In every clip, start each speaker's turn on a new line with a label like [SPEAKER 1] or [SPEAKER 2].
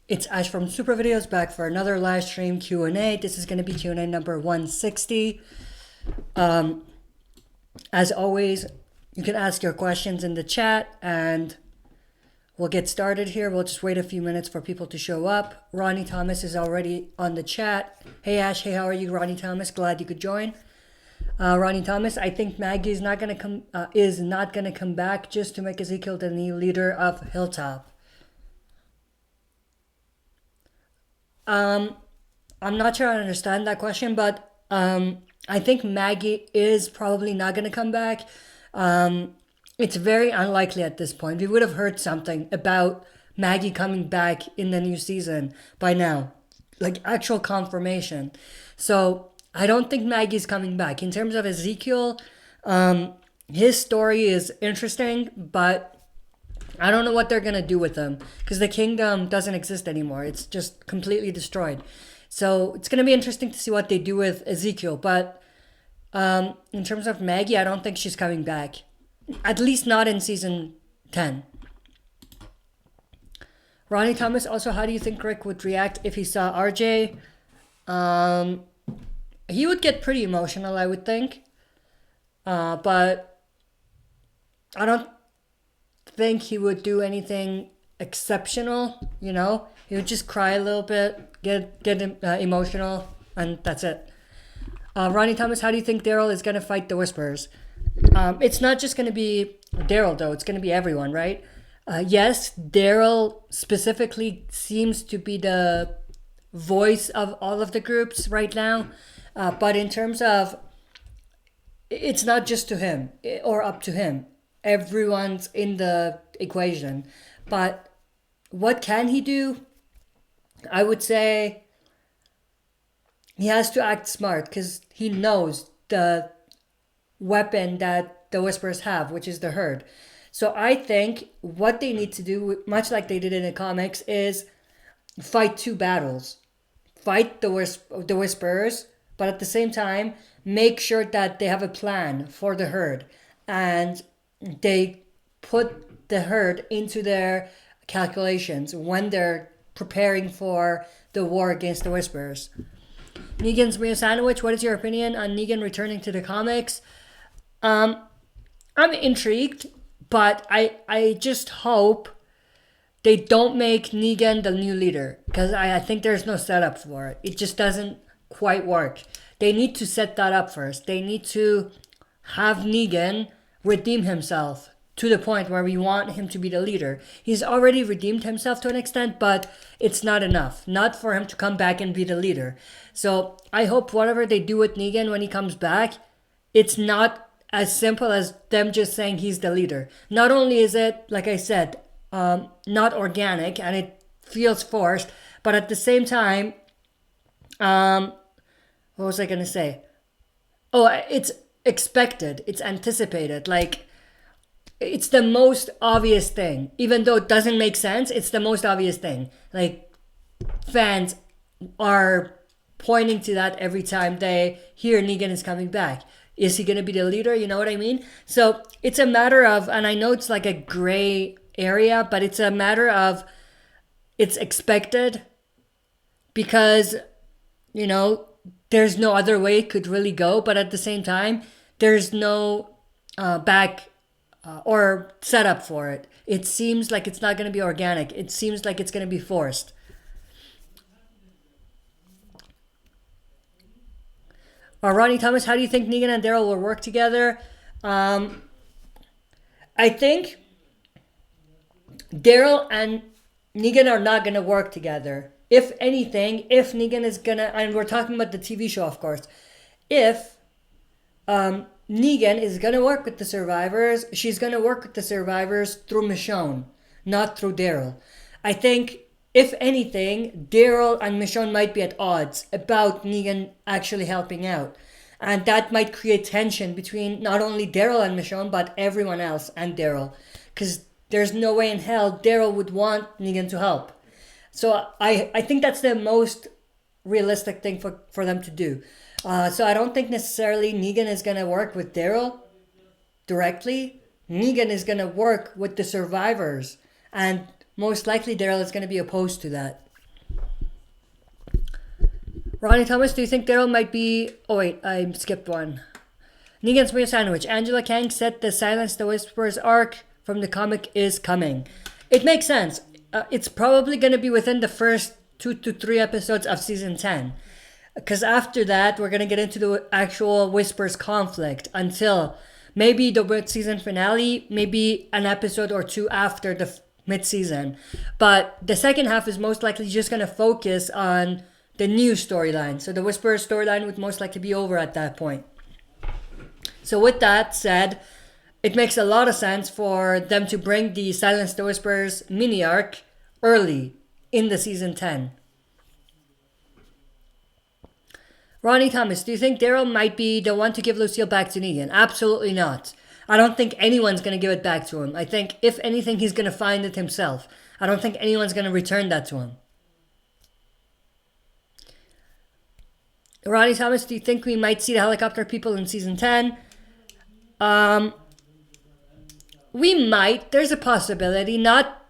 [SPEAKER 1] It's Ash from SuperVideos back for another live stream Q&A. This is going to be Q&A number 160. As always, you can ask your questions in the chat and we'll get started here. We'll just wait a few minutes for people to show up. Ronnie Thomas is already on the chat. Hey Ash, hey, how are you, Ronnie Thomas? Glad you could join. Ronnie Thomas, I think Maggie is not going to come back just to make Ezekiel the new leader of Hilltop. I'm not sure I understand that question, but I think Maggie is probably not going to come back. It's very unlikely at this point. We would have heard something about Maggie coming back in the new season by now, like actual confirmation. So I don't think Maggie's coming back. In terms of Ezekiel, his story is interesting, but I don't know what they're going to do with him because the kingdom doesn't exist anymore. It's just completely destroyed. So it's going to be interesting to see what they do with Ezekiel. But in terms of Maggie, I don't think she's coming back. At least not in season 10. Ronnie Thomas, also, how do you think Rick would react if he saw RJ? He would get pretty emotional, I would think. But I don't think he would do anything exceptional, you know. He would just cry a little bit, get emotional, and that's it. Ronnie Thomas, how do you think Daryl is going to fight the Whisperers? It's not just going to be Daryl, though. It's going to be everyone, right? Yes, Daryl specifically seems to be the voice of all of the groups right now. But in terms of, it's not just to him or up to him. Everyone's in the equation. But what can he do? I would say he has to act smart because he knows the weapon that the Whisperers have, which is the herd. So I think what they need to do, much like they did in the comics, is fight two battles. Fight the Whisperers, but at the same time, make sure that they have a plan for the herd. And they put the herd into their calculations when they're preparing for the war against the Whisperers. Negan's Mayo Sandwich, what is your opinion on Negan returning to the comics? I'm intrigued, but I just hope they don't make Negan the new leader because I think there's no setup for it. It just doesn't quite work. They need to set that up first. They need to have Negan redeem himself to the point where we want him to be the leader. He's already redeemed himself to an extent, but it's not enough. Not for him to come back and be the leader. So I hope whatever they do with Negan when he comes back, it's not as simple as them just saying he's the leader. Not only is it, like I said, not organic and it feels forced, but at the same time, what was I going to say? Oh, it's expected. It's anticipated. Like, it's the most obvious thing. Even though it doesn't make sense, it's the most obvious thing. Like, fans are pointing to that every time they hear Negan is coming back. Is he going to be the leader? You know what I mean? So it's a matter of, and I know it's like a gray area, but it's a matter of it's expected because, you know, there's no other way it could really go. But at the same time, there's no back or setup for it. It seems like it's not going to be organic. It seems like it's going to be forced. Ronnie Thomas, how do you think Negan and Daryl will work together? I think Daryl and Negan are not going to work together. If anything, if Negan is going to, and we're talking about the TV show, of course, if Negan is going to work with the survivors, she's going to work with the survivors through Michonne, not through Daryl. I think, if anything, Daryl and Michonne might be at odds about Negan actually helping out. And that might create tension between not only Daryl and Michonne, but everyone else and Daryl. Because there's no way in hell Daryl would want Negan to help. So I think that's the most realistic thing for them to do. So I don't think necessarily Negan is going to work with Daryl. directly, Negan is going to work with the survivors. And most likely Daryl is going to be opposed to that. Ronnie Thomas, do you think Daryl might be... Oh wait, I skipped one. Negan's Mayo Sandwich. Angela Kang said the Silence the Whispers arc from the comic is coming. It makes sense. It's probably going to be within the first 2 to 3 episodes of season 10. Because after that, we're going to get into the actual Whispers conflict until maybe the mid-season finale, maybe an episode or 2 after the mid-season. But the second half is most likely just going to focus on the new storyline. So the Whispers storyline would most likely be over at that point. So with that said, it makes a lot of sense for them to bring the Silence the Whispers mini arc early in the season 10. Ronnie Thomas, do you think Daryl might be the one to give Lucille back to Negan? Absolutely not. I don't think anyone's going to give it back to him. I think, if anything, he's going to find it himself. I don't think anyone's going to return that to him. Ronnie Thomas, do you think we might see the helicopter people in season 10? We might. There's a possibility. Not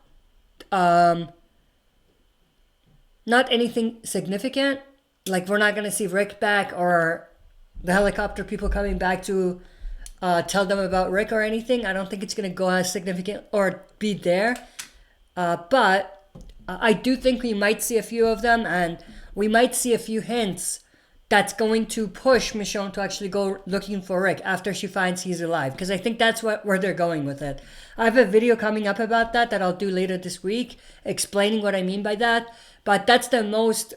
[SPEAKER 1] anything significant. Like, we're not going to see Rick back or the helicopter people coming back to tell them about Rick or anything. I don't think it's going to go as significant or be there. But I do think we might see a few of them, and we might see a few hints that's going to push Michonne to actually go looking for Rick after she finds he's alive. Because I think that's where they're going with it. I have a video coming up about that I'll do later this week, explaining what I mean by that. But that's the most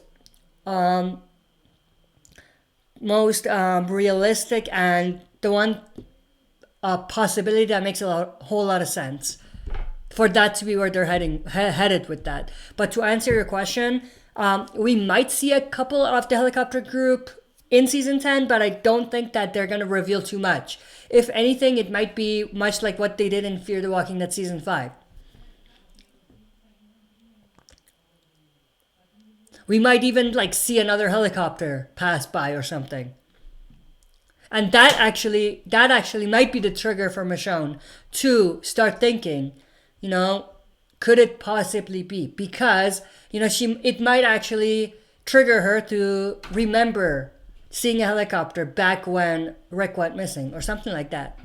[SPEAKER 1] realistic and the one possibility that makes a whole lot of sense for that to be where they're headed with that. But to answer your question, we might see a couple of the helicopter group in season 10, but I don't think that they're going to reveal too much. If anything, it might be much like what they did in Fear the Walking Dead season 5. We might even see another helicopter pass by or something. And that actually might be the trigger for Michonne to start thinking, could it possibly be? Because, it might actually trigger her to remember seeing a helicopter back when Rick went missing or something like that.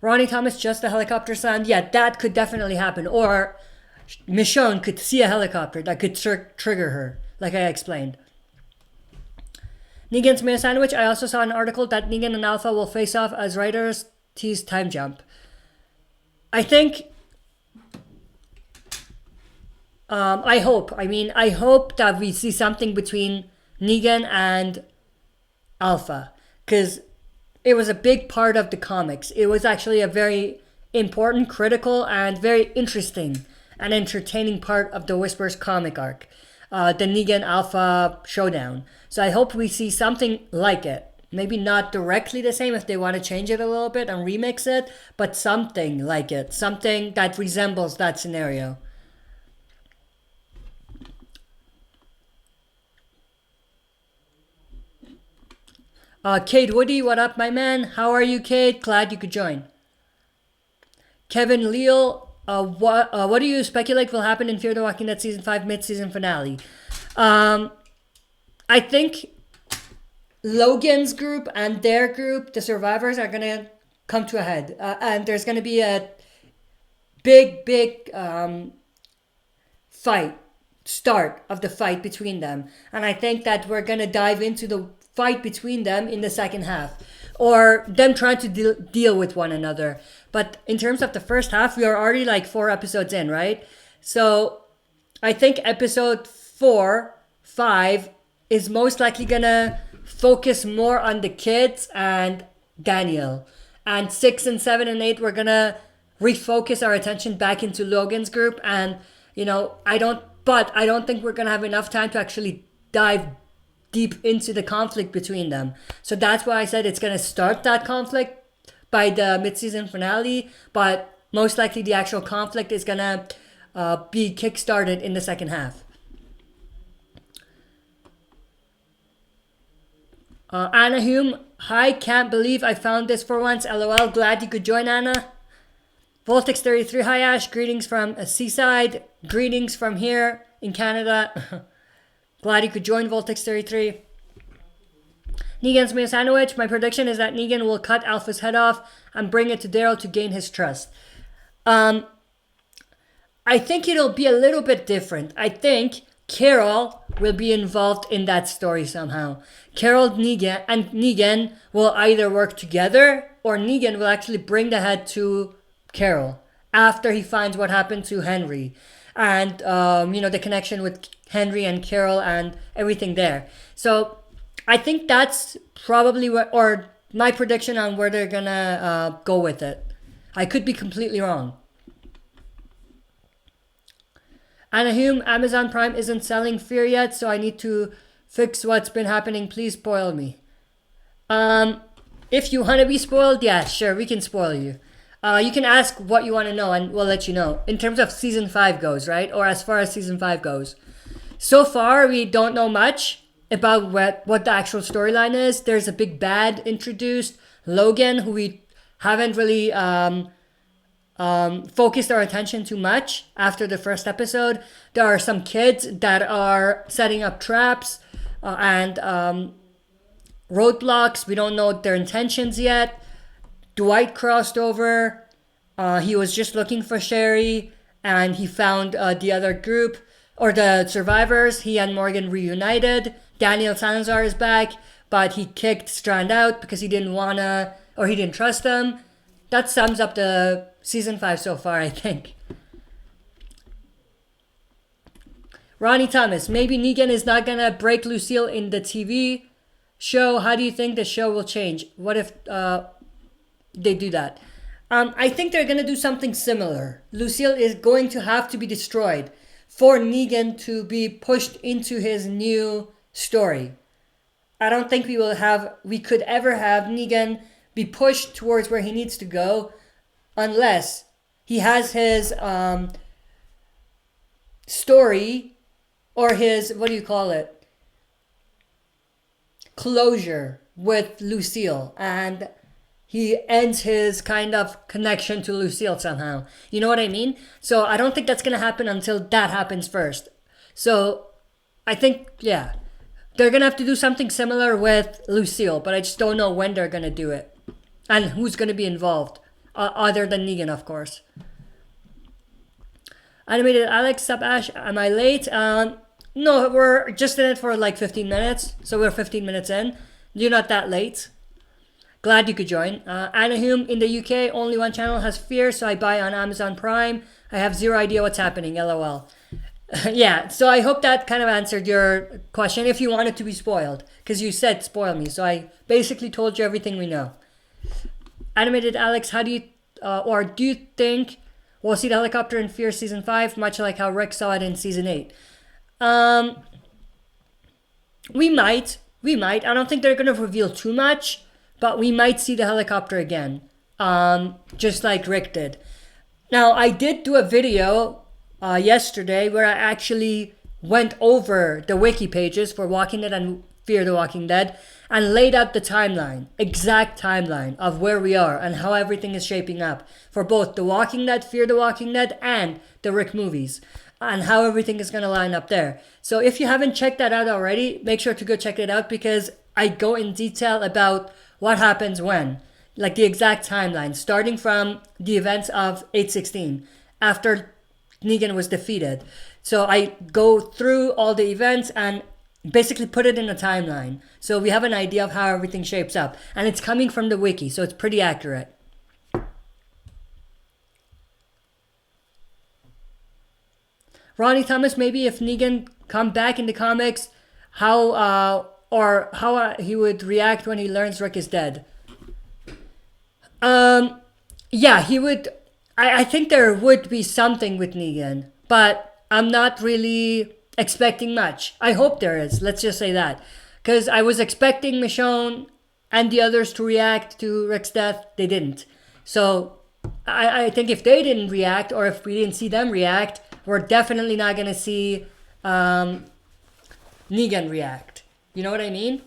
[SPEAKER 1] Ronnie Thomas, just a helicopter sound? Yeah, that could definitely happen. Or Michonne could see a helicopter that could trigger her, like I explained. Negan's Mayo Sandwich. I also saw an article that Negan and Alpha will face off as writers tease time jump. I think... I hope that we see something between Negan and Alpha. Because it was a big part of the comics. It was actually a very important, critical, and very interesting and entertaining part of the Whispers comic arc. The Negan Alpha showdown. So I hope we see something like it. Maybe not directly the same if they want to change it a little bit and remix it, but something like it. Something that resembles that scenario. Kate Woody, what up, my man? How are you, Kate? Glad you could join. Kevin Leal, what do you speculate will happen in Fear the Walking Dead Season 5 mid-season finale? I think Logan's group and their group, the survivors, are going to come to a head. And there's going to be a big start of the fight between them. And I think that we're going to dive into the fight between them in the second half. Or them trying to deal with one another. But in terms of the first half, we are already 4 episodes in, right? So I think episode 4, 5 is most likely gonna focus more on the kids and Daniel. And 6 and 7 and 8, we're gonna refocus our attention back into Logan's group. And, I don't think we're gonna have enough time to actually dive deep into the conflict between them. So that's why I said it's going to start that conflict by the mid-season finale, but most likely the actual conflict is going to be kickstarted in the second half. Anna Hume, Hi, can't believe I found this for once. LOL. Glad you could join, Anna. Voltex33. Hi, Ash. Greetings from Seaside. Greetings from here in Canada. Glad you could join, Voltex33. Negan's made a sandwich. My prediction is that Negan will cut Alpha's head off and bring it to Daryl to gain his trust. I think it'll be a little bit different. I think Carol will be involved in that story somehow. Carol and Negan will either work together, or Negan will actually bring the head to Carol after he finds what happened to Henry. And, the connection with Henry and Carol and everything there. So I think that's probably or my prediction on where they're gonna go with it. I could be completely wrong. Anaheim, Amazon Prime isn't selling Fear yet, so I need to fix what's been happening. Please spoil me. If you want to be spoiled, yeah, sure, we can spoil you. You can ask what you want to know and we'll let you know. In terms of season 5 goes, right? Or as far as season 5 goes. So far, we don't know much about what the actual storyline is. There's a big bad introduced, Logan, who we haven't really focused our attention too much after the first episode. There are some kids that are setting up traps and roadblocks. We don't know their intentions yet. Dwight crossed over. He was just looking for Sherry and he found the other group, or the survivors. He and Morgan reunited. Daniel Salazar is back, but he kicked Strand out because he didn't wanna, or he didn't trust them. That sums up the season 5 so far, I think. Ronnie Thomas, maybe Negan is not gonna break Lucille in the TV show. How do you think the show will change? What if they do that? I think they're gonna do something similar. Lucille is going to have to be destroyed for Negan to be pushed into his new story. I don't think we could ever have Negan be pushed towards where he needs to go unless he has his story, or his, closure with Lucille, and he ends his kind of connection to Lucille somehow. You know what I mean? So I don't think that's going to happen until that happens first. So I think, yeah, they're going to have to do something similar with Lucille, but I just don't know when they're going to do it and who's going to be involved, other than Negan, of course. Animated Alex, sub Ash, am I late? No, we're just in it for like 15 minutes, so we're 15 minutes in. You're not that late. Glad you could join. Anaheim, in the UK, only one channel has Fear, so I buy on Amazon Prime. I have zero idea what's happening, LOL. Yeah, so I hope that kind of answered your question, if you wanted to be spoiled, because you said spoil me, so I basically told you everything we know. Animated Alex, how do you, do you think we'll see the helicopter in Fear Season 5, much like how Rick saw it in Season 8? We might. I don't think they're going to reveal too much, but we might see the helicopter again, just like Rick did. Now, I did do a video yesterday where I actually went over the wiki pages for Walking Dead and Fear the Walking Dead and laid out the timeline, exact timeline of where we are and how everything is shaping up for both The Walking Dead, Fear the Walking Dead, and the Rick movies, and how everything is going to line up there. So if you haven't checked that out already, make sure to go check it out, because I go in detail about what happens when, like the exact timeline, starting from the events of 8/16, after Negan was defeated. So I go through all the events and basically put it in a timeline, so we have an idea of how everything shapes up. And it's coming from the wiki, so it's pretty accurate. Ronnie Thomas, maybe if Negan come back in the comics, how he would react when he learns Rick is dead. Yeah, he would. I think there would be something with Negan, but I'm not really expecting much. I hope there is. Let's just say that, because I was expecting Michonne and the others to react to Rick's death. They didn't. So I think if they didn't react, or if we didn't see them react, we're definitely not going to see Negan react. You know what I mean?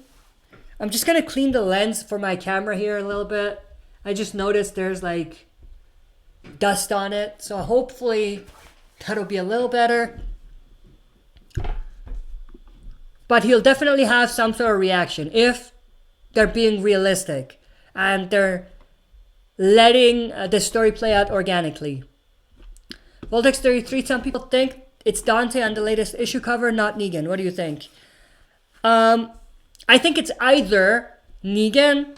[SPEAKER 1] I'm just gonna clean the lens for my camera here a little bit. I just noticed there's like dust on it, so hopefully that'll be a little better. But he'll definitely have some sort of reaction if they're being realistic and they're letting the story play out organically. Voltex33, some people think it's Dante on the latest issue cover, not Negan. What do you think? I think it's either Negan,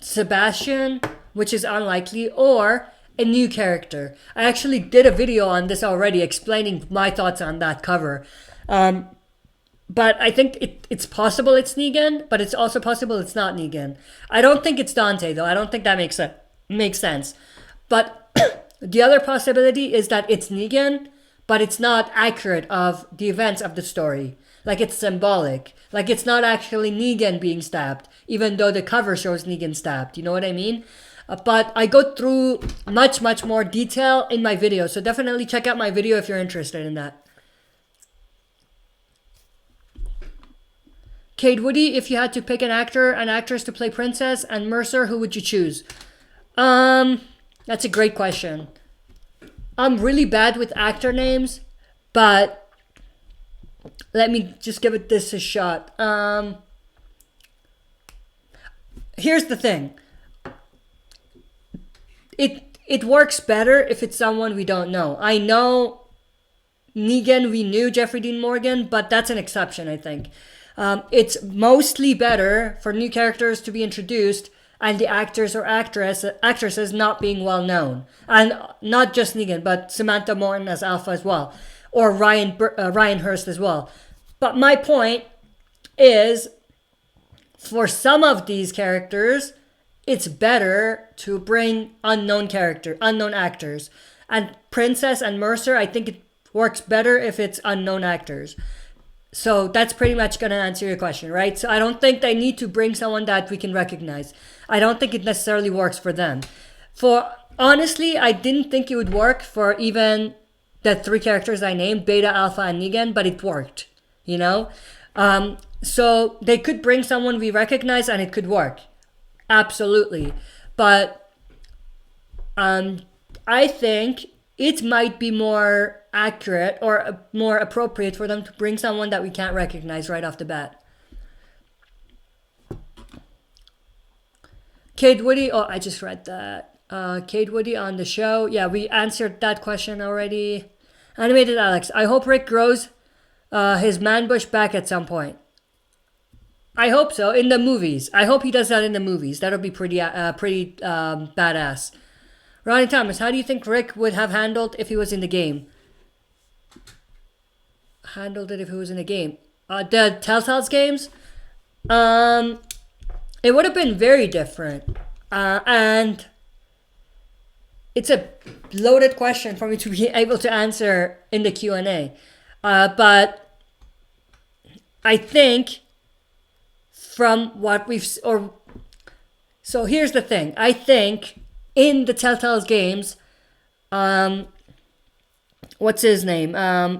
[SPEAKER 1] Sebastian, which is unlikely, or a new character. I actually did a video on this already explaining my thoughts on that cover. But I think it's possible it's Negan, but it's also possible it's not Negan. I don't think it's Dante, though. I don't think that makes sense. But the other possibility is that it's Negan, but it's not accurate of the events of the story. Like, it's symbolic. Like, it's not actually Negan being stabbed, even though the cover shows Negan stabbed. You know what I mean? But I go through much, much more detail in my video. So definitely check out my video if you're interested in that. Kate Woody, if you had to pick an actor and actress to play Princess and Mercer, who would you choose? That's a great question. I'm really bad with actor names, but let me just give this a shot. Here's the thing. It works better if it's someone we don't know. I know Negan, we knew Jeffrey Dean Morgan, but that's an exception, I think. It's mostly better for new characters to be introduced and the actors or actresses not being well known. And not just Negan, but Samantha Morton as Alpha as well. Or Ryan Hurst as well. But my point is, for some of these characters, it's better to bring unknown actors. And Princess and Mercer, I think it works better if it's unknown actors. So that's pretty much going to answer your question, right? So I don't think they need to bring someone that we can recognize. I don't think it necessarily works for them. Honestly, I didn't think it would work for even the three characters I named, Beta, Alpha, and Negan, but it worked, you know? So they could bring someone we recognize and it could work. Absolutely. But I think it might be more accurate or more appropriate for them to bring someone that we can't recognize right off the bat. Kate Woody, oh, I just read that. Kate Woody on the show. Yeah, we answered that question already. Animated Alex, I hope Rick grows his man bush back at some point. I hope so, in the movies. I hope he does that in the movies. That'll be pretty badass. Ronnie Thomas, how do you think Rick would have handled if he was in the game? The Telltale's games? It would have been very different. And it's a loaded question for me to be able to answer in the Q&A. But I think from what so here's the thing. I think in the Telltale's games, what's his name?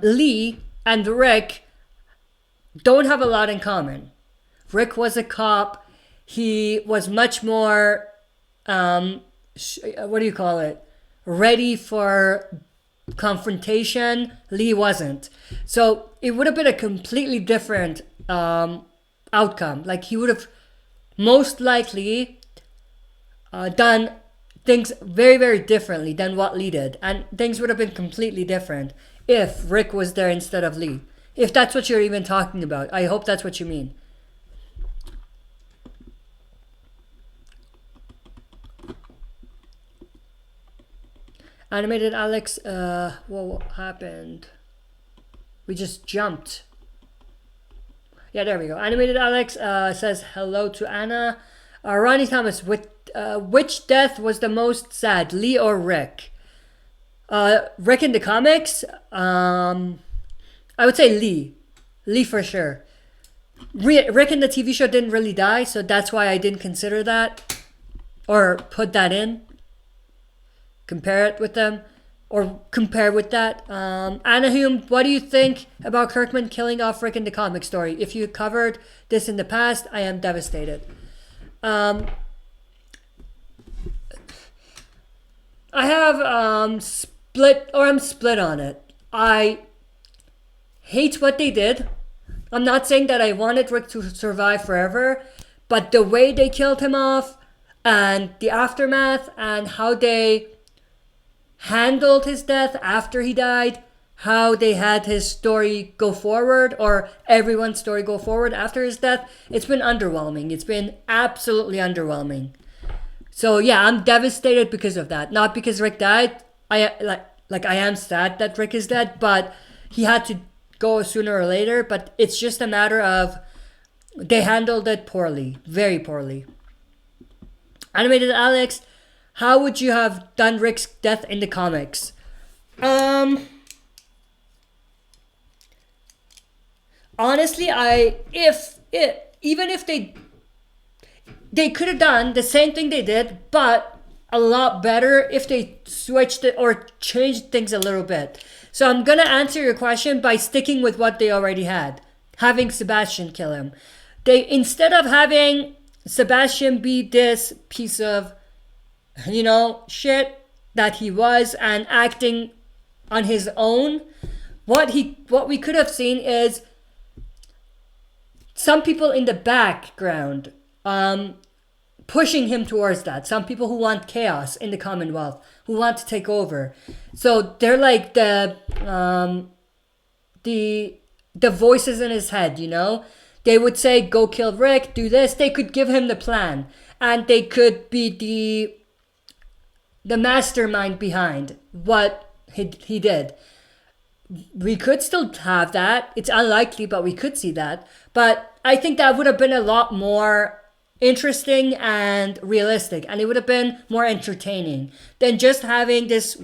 [SPEAKER 1] Lee and Rick don't have a lot in common. Rick was a cop. He was much more, ready for confrontation. Lee wasn't. So it would have been a completely different outcome. Like, he would have most likely done things very, very differently than what Lee did. And things would have been completely different if Rick was there instead of Lee. If that's what you're even talking about. I hope that's what you mean. Animated Alex, what happened? We just jumped. Yeah, there we go. Animated Alex says hello to Anna. Ronnie Thomas, which death was the most sad, Lee or Rick? Rick in the comics? I would say Lee. Lee for sure. Rick in the TV show didn't really die, so that's why I didn't consider that. Or put that in. Compare it with them. or compare with that. Anaheim, what do you think about Kirkman killing off Rick in the comic story? If you covered this in the past, I am devastated. I have I'm split on it. I hate what they did. I'm not saying that I wanted Rick to survive forever, but the way they killed him off and the aftermath and how they handled his death after he died, how they had his story go forward, or everyone's story go forward after his death, it's been underwhelming. It's been absolutely underwhelming. So yeah, I'm devastated because of that. Not because Rick died. I am sad that Rick is dead, but he had to go sooner or later. But it's just a matter of they handled it poorly, very poorly. Animated Alex, how would you have done Rick's death in the comics? Honestly, even if they could have done the same thing they did, but a lot better if they switched it or changed things a little bit. So I'm gonna answer your question by sticking with what they already had, having Sebastian kill him. They, instead of having Sebastian be this piece of, shit that he was and acting on his own, what we could have seen is some people in the background pushing him towards that. Some people who want chaos in the Commonwealth, who want to take over. So they're like the voices in his head, They would say, go kill Rick, do this. They could give him the plan. And they could be the mastermind behind what he did. We could still have that. It's unlikely, but we could see that. But I think that would have been a lot more interesting and realistic. And it would have been more entertaining than just having this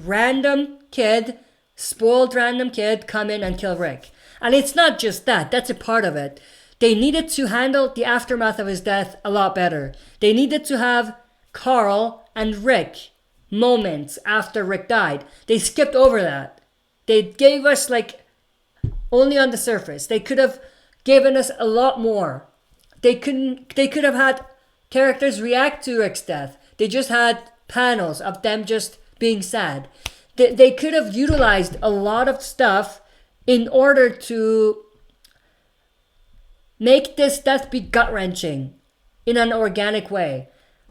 [SPEAKER 1] spoiled random kid come in and kill Rick. And it's not just that. That's a part of it. They needed to handle the aftermath of his death a lot better. They needed to have Carl and Rick moments after Rick died. They skipped over that. They gave us only on the surface. They could have given us a lot more. They could have had characters react to Rick's death. They just had panels of them just being sad. They could have utilized a lot of stuff in order to make this death be gut-wrenching in an organic way.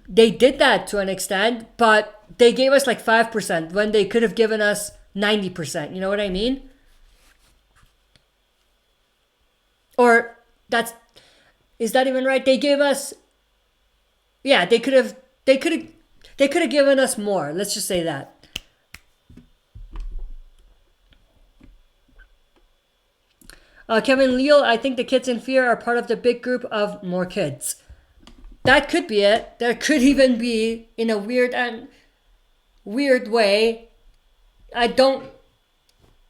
[SPEAKER 1] They did that to an extent, but they gave us 5% when they could have given us 90%. You know what I mean? Or is that even right? They gave us, yeah, they could have given us more. Let's just say that. Kevin Leal, I think the kids in fear are part of the big group of more kids. That could be it. There could even be, in a weird way, I don't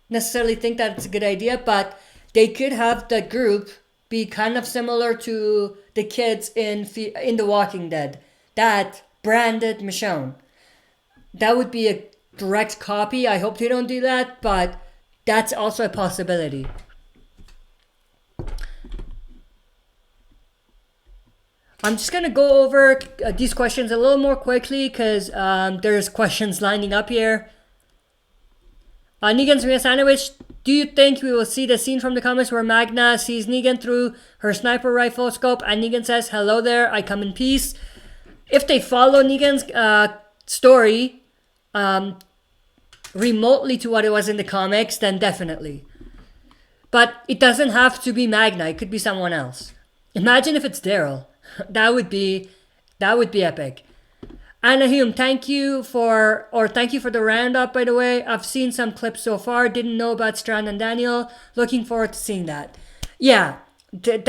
[SPEAKER 1] necessarily think that it's a good idea, but they could have the group be kind of similar to the kids in The Walking Dead that branded Michonne. That would be a direct copy. I hope they don't do that, but that's also a possibility. I'm just going to go over these questions a little more quickly because there's questions lining up here. Negan's Mia Sandwich, do you think we will see the scene from the comics where Magna sees Negan through her sniper rifle scope and Negan says, hello there, I come in peace? If they follow Negan's story remotely to what it was in the comics, then definitely. But it doesn't have to be Magna, it could be someone else. Imagine if it's Daryl. That would be epic. Anaheim, thank you for the roundup, by the way. I've seen some clips so far. Didn't know about Strand and Daniel. Looking forward to seeing that. Yeah, it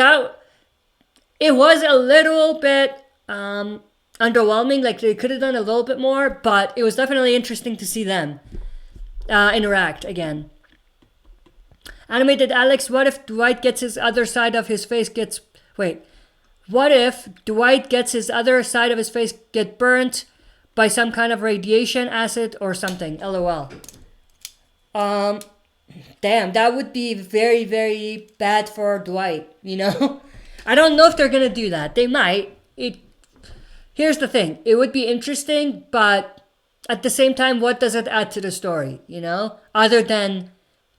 [SPEAKER 1] was a little bit underwhelming. They could have done a little bit more, but it was definitely interesting to see them interact again. Animated Alex, what if Dwight gets his other side of his face What if Dwight gets his other side of his face get burnt by some kind of radiation, acid, or something? LOL. Damn, that would be very, very bad for Dwight, you know? I don't know if they're gonna do that. They might. Here's the thing. It would be interesting, but at the same time, what does it add to the story, you know? Other than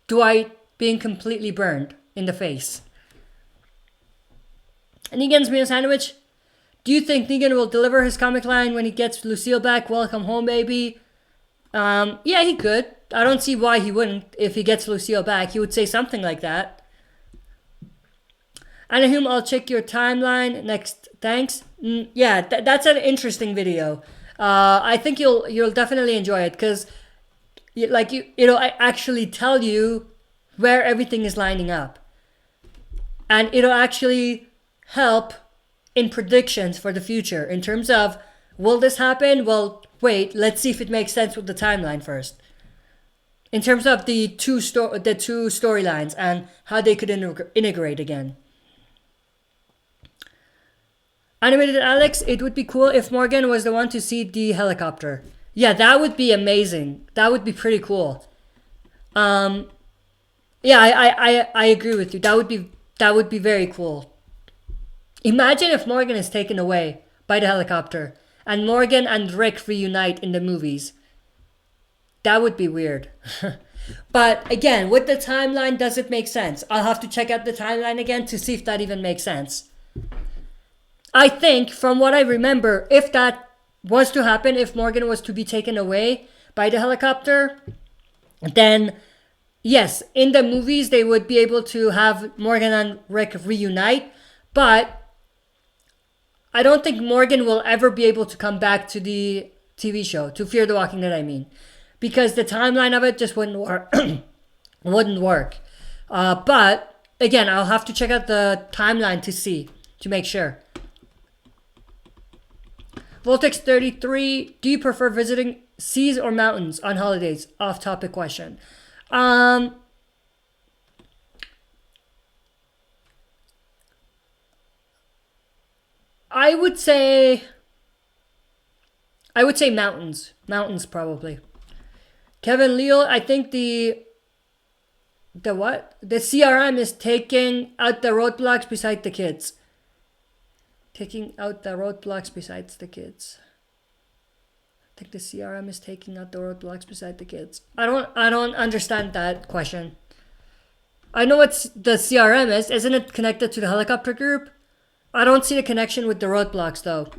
[SPEAKER 1] Dwight being completely burned in the face. Negan's meal sandwich. Do you think Negan will deliver his comic line when he gets Lucille back? Welcome home, baby. Yeah, he could. I don't see why he wouldn't. If he gets Lucille back, he would say something like that. Anahum, I'll check your timeline next. Thanks. Yeah, that's an interesting video. I think you'll definitely enjoy it because, it'll actually tell you where everything is lining up, and it'll actually help in predictions for the future in terms of, will this happen? Well, wait, let's see if it makes sense with the timeline first. In terms of the two storylines and how they could integrate again. Animated Alex, it would be cool if Morgan was the one to see the helicopter. Yeah, that would be amazing. That would be pretty cool. Yeah, I agree with you. That would be very cool. Imagine if Morgan is taken away by the helicopter and Morgan and Rick reunite in the movies. That would be weird. But again, with the timeline, does it make sense? I'll have to check out the timeline again to see if that even makes sense. I think, from what I remember, if that was to happen, if Morgan was to be taken away by the helicopter, then yes, in the movies they would be able to have Morgan and Rick reunite, but I don't think Morgan will ever be able to come back to the TV show, to Fear the Walking Dead, I mean. Because the timeline of it just wouldn't work. Wouldn't work. But, again, I'll have to check out the timeline to make sure. Voltex33, do you prefer visiting seas or mountains on holidays? Off-topic question. I would say mountains. Mountains, probably. Kevin Leal, I think the what? The CRM is taking out the roadblocks beside the kids. Taking out the roadblocks besides the kids. I think the CRM is taking out the roadblocks beside the kids. I don't understand that question. I know what the CRM is. Isn't it connected to the helicopter group? I don't see the connection with the roadblocks though.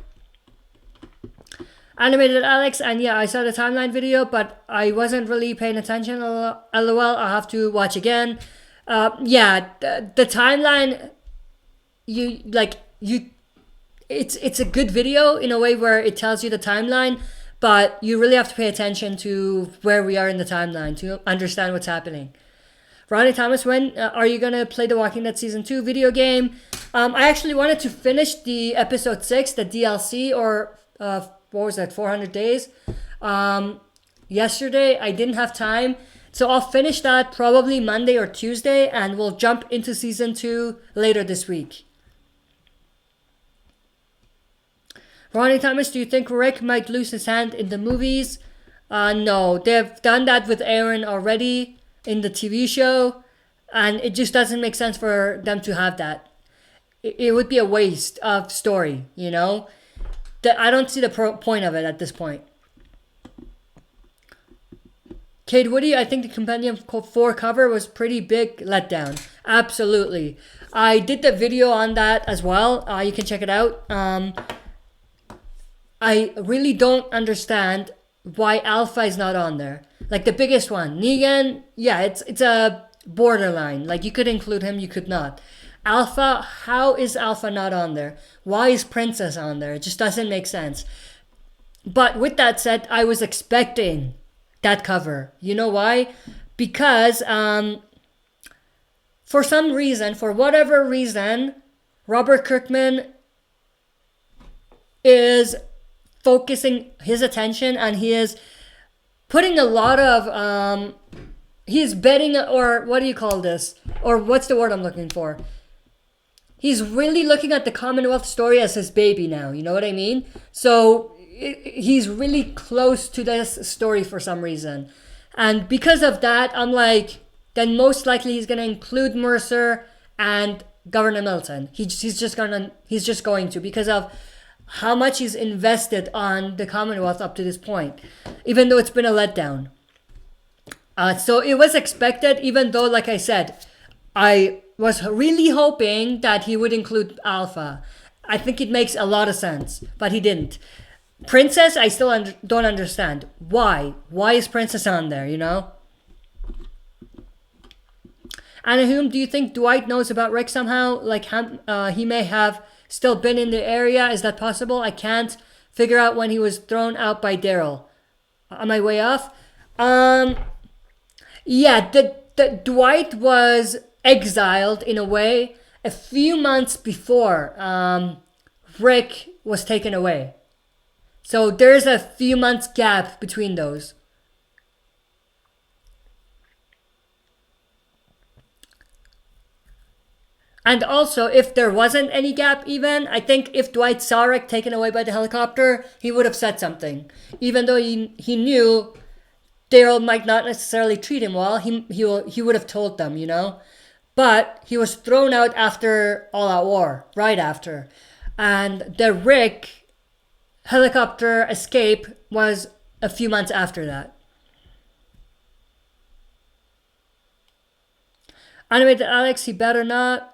[SPEAKER 1] Animated Alex, and yeah, I saw the timeline video, but I wasn't really paying attention. LOL, I'll have to watch again. Yeah, the timeline, it's a good video in a way where it tells you the timeline, but you really have to pay attention to where we are in the timeline to understand what's happening. Ronnie Thomas, when are you going to play The Walking Dead Season 2 video game? I actually wanted to finish the episode 6, the DLC, or what was that, 400 days? Yesterday, I didn't have time. So I'll finish that probably Monday or Tuesday, and we'll jump into Season 2 later this week. Ronnie Thomas, do you think Rick might lose his hand in the movies? No, they've done that with Aaron already in the TV show, and it just doesn't make sense for them to have that. It would be a waste of story, you know? I don't see the point of it at this point. Kate Woody, I think the Compendium 4 cover was pretty big letdown. Absolutely. I did the video on that as well. You can check it out. I really don't understand why Alpha is not on there. Like the biggest one. Negan, yeah, it's a borderline. Like you could include him, you could not. Alpha, how is Alpha not on there? Why is Princess on there? It just doesn't make sense. But with that said, I was expecting that cover. You know why? Because for some reason, for whatever reason, Robert Kirkman is focusing his attention, and he is putting a lot of he's betting, or what do you call this, or what's the word I'm looking for? He's really looking at the Commonwealth story as his baby now, you know what I mean? So he's really close to this story for some reason, And because of that, I'm like, then most likely he's going to include Mercer and Governor Milton. He's just going to, because of how much he's invested on the Commonwealth up to this point, even though it's been a letdown. So it was expected, even though, like I said, I was really hoping that he would include Alpha. I think it makes a lot of sense, but he didn't. Princess, I still don't understand. Why? Why is Princess on there, you know? Anahum, do you think Dwight knows about Rick somehow? Like, he may have still been in the area. Is that possible? I can't figure out when he was thrown out by Daryl. Am I way off? Yeah, the Dwight was exiled in a way a few months before Rick was taken away. So there's a few months gap between those. And also, if there wasn't any gap even, I think if Dwight saw Rick taken away by the helicopter, he would have said something. Even though he knew Daryl might not necessarily treat him well, he would have told them, you know? But he was thrown out after All Out War, right after. And the Rick helicopter escape was a few months after that. Animated Alex, he better not.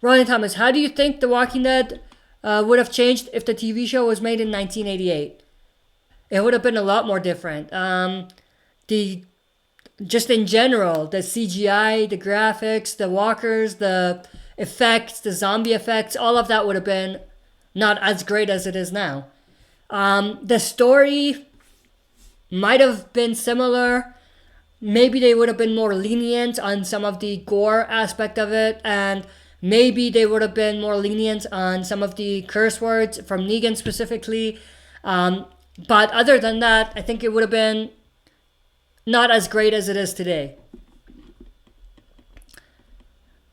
[SPEAKER 1] Ronnie Thomas, how do you think The Walking Dead would have changed if the TV show was made in 1988? It would have been a lot more different. Just in general, the CGI, the graphics, the walkers, the effects, the zombie effects, all of that would have been not as great as it is now. The story might have been similar. Maybe they would have been more lenient on some of the gore aspect of it, and maybe they would have been more lenient on some of the curse words from Negan specifically. But other than that, I think it would have been not as great as it is today.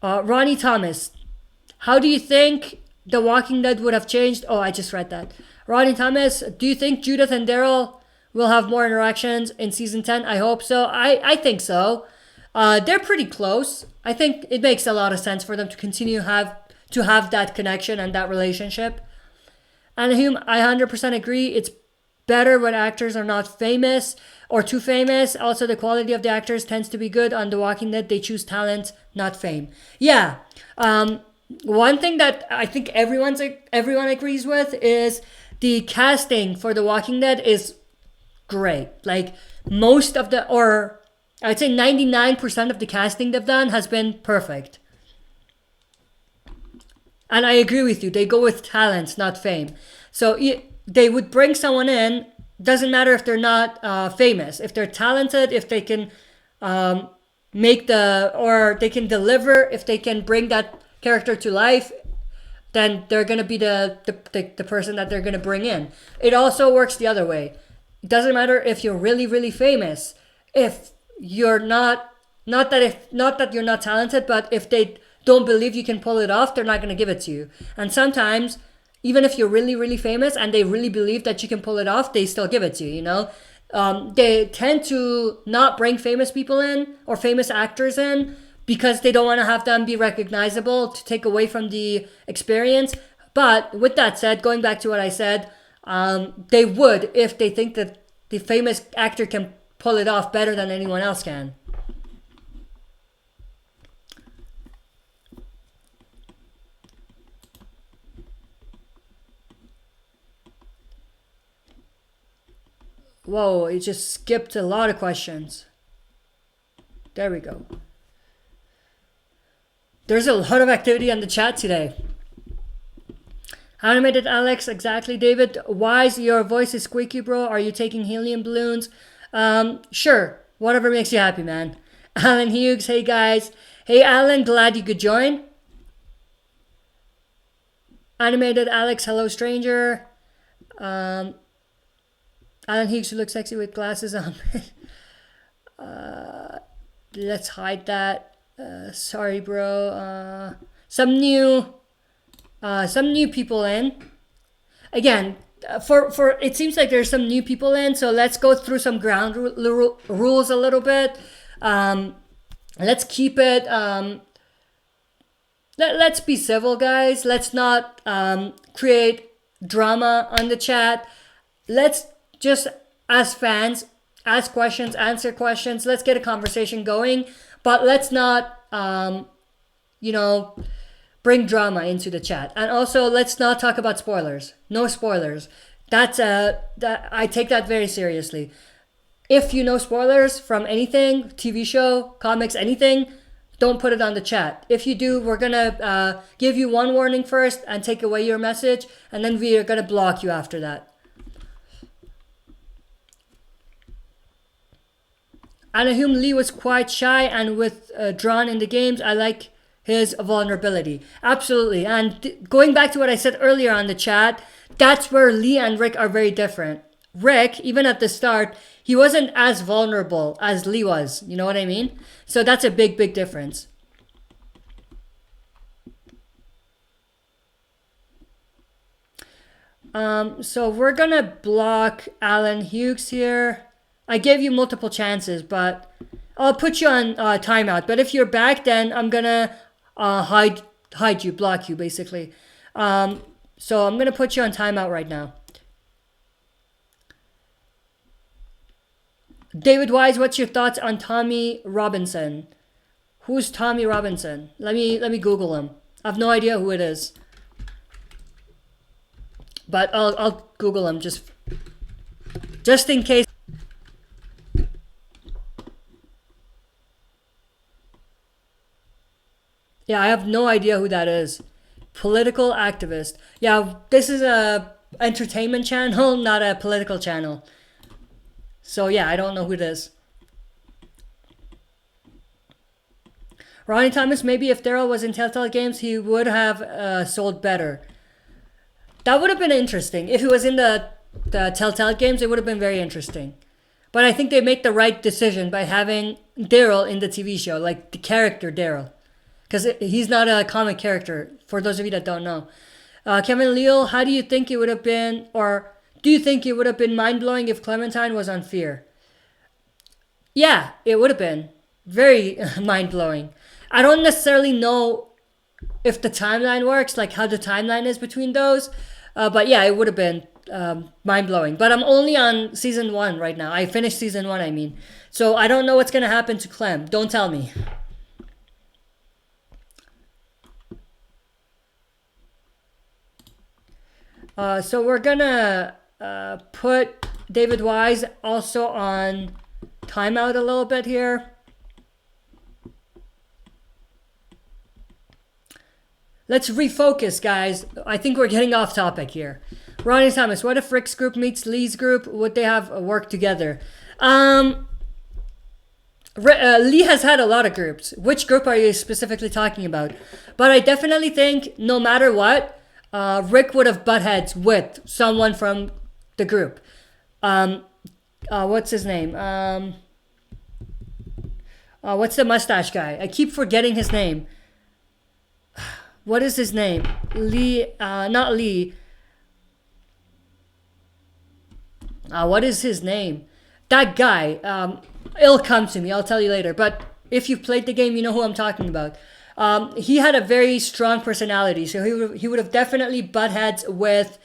[SPEAKER 1] Ronnie Thomas, how do you think The Walking Dead would have changed? Oh, I just read that. Ronnie Thomas, do you think Judith and Daryl will have more interactions in season 10? I hope so. I think so. They're pretty close. I think it makes a lot of sense for them to continue to have that connection and that relationship. And I 100% agree. It's better when actors are not famous or too famous. Also, the quality of the actors tends to be good on The Walking Dead. They choose talent, not fame. Yeah. One thing that I think everyone agrees with is the casting for The Walking Dead is great. Like most of or I'd say 99% of the casting they've done has been perfect. And I agree with you. They go with talents, not fame. So they would bring someone in. Doesn't matter if they're not famous. If they're talented, if they can or they can deliver, if they can bring that character to life, then they're gonna be the person that they're gonna bring in. It also works the other way. It doesn't matter if you're really, really famous. If you're not that you're not talented, but if they don't believe you can pull it off, they're not going to give it to you. And sometimes, even if you're really, really famous and they really believe that you can pull it off, they still give it to you, you know? They tend to not bring famous people in or famous actors in because they don't want to have them be recognizable to take away from the experience. But with that said, going back to what I said, they would if they think that the famous actor can pull it off better than anyone else can. Whoa, it just skipped a lot of questions. There we go. There's a lot of activity on the chat today. Animated Alex, exactly, David. Why is your voice is squeaky, bro? Are you taking helium balloons? Sure. Whatever makes you happy, man. Alan Hughes, hey guys. Hey Alan, glad you could join. Animated Alex, hello stranger. Alan Hughes, you look sexy with glasses on. Let's hide that. Sorry, bro. Some new people in. Again, for it seems like there's some new people in, so let's go through some ground rules a little bit. Let's keep it. Let's be civil, guys. Let's not create drama on the chat. Let's just, as fans, ask questions, answer questions. Let's get a conversation going, but let's not, bring drama into the chat. And also, let's not talk about spoilers. No spoilers. I take that very seriously. If you know spoilers from anything, TV show, comics, anything, don't put it on the chat. If you do, we're gonna give you one warning first and take away your message, and then we are gonna block you after that. Anahum Lee was quite shy and withdrawn in the games. I like his vulnerability. Absolutely. And going back to what I said earlier on the chat, that's where Lee and Rick are very different. Rick, even at the start, he wasn't as vulnerable as Lee was. You know what I mean? So that's a big, big difference. So we're going to block Alan Hughes here. I gave you multiple chances, but I'll put you on timeout. But if you're back, then I'm going to hide you, block you, basically. So I'm going to put you on timeout right now. David Wise, what's your thoughts on Tommy Robinson? Who's Tommy Robinson? Let me Google him. I have no idea who it is. But I'll Google him just in case. Yeah, I have no idea who that is. Political activist. Yeah, this is a entertainment channel, not a political channel. So yeah, I don't know who it is. Ronnie Thomas, maybe if Daryl was in Telltale Games, he would have sold better. That would have been interesting. If he was in the Telltale Games, it would have been very interesting. But I think they made the right decision by having Daryl in the TV show, like the character Daryl. Because he's not a comic character, for those of you that don't know. Kevin Leal, how do you think it would have been, or do you think it would have been mind-blowing if Clementine was on Fear? Yeah, it would have been. Very mind-blowing. I don't necessarily know if the timeline works, like how the timeline is between those. But yeah, it would have been mind-blowing. But I'm only on season 1 right now. I finished season 1, I mean. So I don't know what's going to happen to Clem. Don't tell me. So we're gonna put David Wise also on timeout a little bit here. Let's refocus, guys. I think we're getting off topic here. Ronnie Thomas, what if Rick's group meets Lee's group? Would they have worked together? Lee has had a lot of groups. Which group are you specifically talking about? But I definitely think no matter what, Rick would have butt heads with someone from the group. What's his name? What's the mustache guy? I keep forgetting his name. What is his name? Lee, not Lee. What is his name? That guy. It'll come to me. I'll tell you later. But if you've played the game, you know who I'm talking about. He had a very strong personality, so he would have definitely butt heads with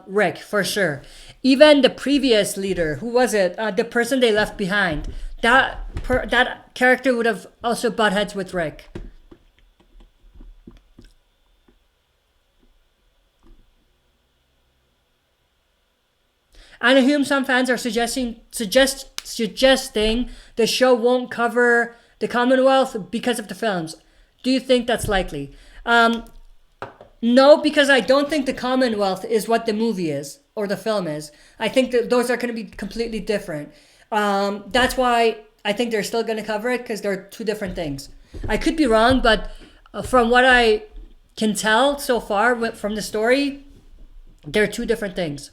[SPEAKER 1] Rick for sure. Even the previous leader, who was it? The person they left behind. That character would have also butt heads with Rick. Anaheim, some fans are suggesting the show won't cover the Commonwealth because of the films. Do you think that's likely? No, because I don't think the Commonwealth is what the movie is or the film is. I think that those are going to be completely different. That's why I think they're still going to cover it, because they're two different things. I could be wrong, but from what I can tell so far from the story, they're two different things.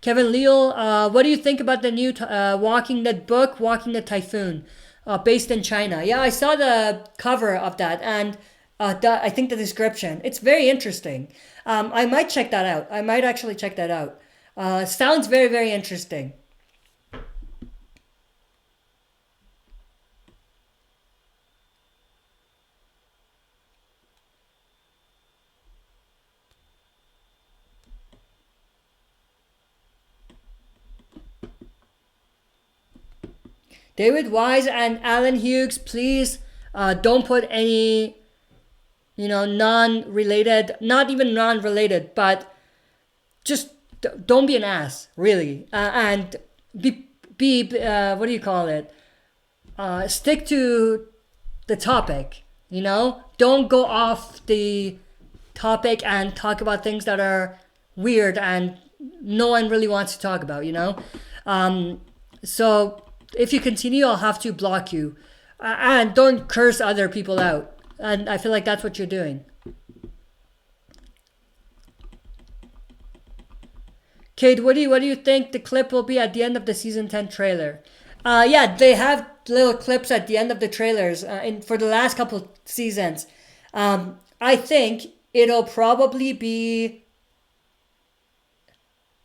[SPEAKER 1] Kevin Leal, what do you think about the new Walking Dead book, Walking the Typhoon? based in China. Yeah, I saw the cover of that, and I think the description. It's very interesting. I might check that out. I might actually check that out. Sounds very, very interesting. David Wise and Alan Hughes, please don't put any, non-related, not even non-related, but just don't be an ass, really, and be what do you call it? Stick to the topic. Don't go off the topic and talk about things that are weird and no one really wants to talk about. So if you continue, I'll have to block you, and don't curse other people out. And I feel like that's what you're doing. Kate, what do you think the clip will be at the end of the season 10 trailer? Yeah, they have little clips at the end of the trailers for the last couple seasons. I think it'll probably be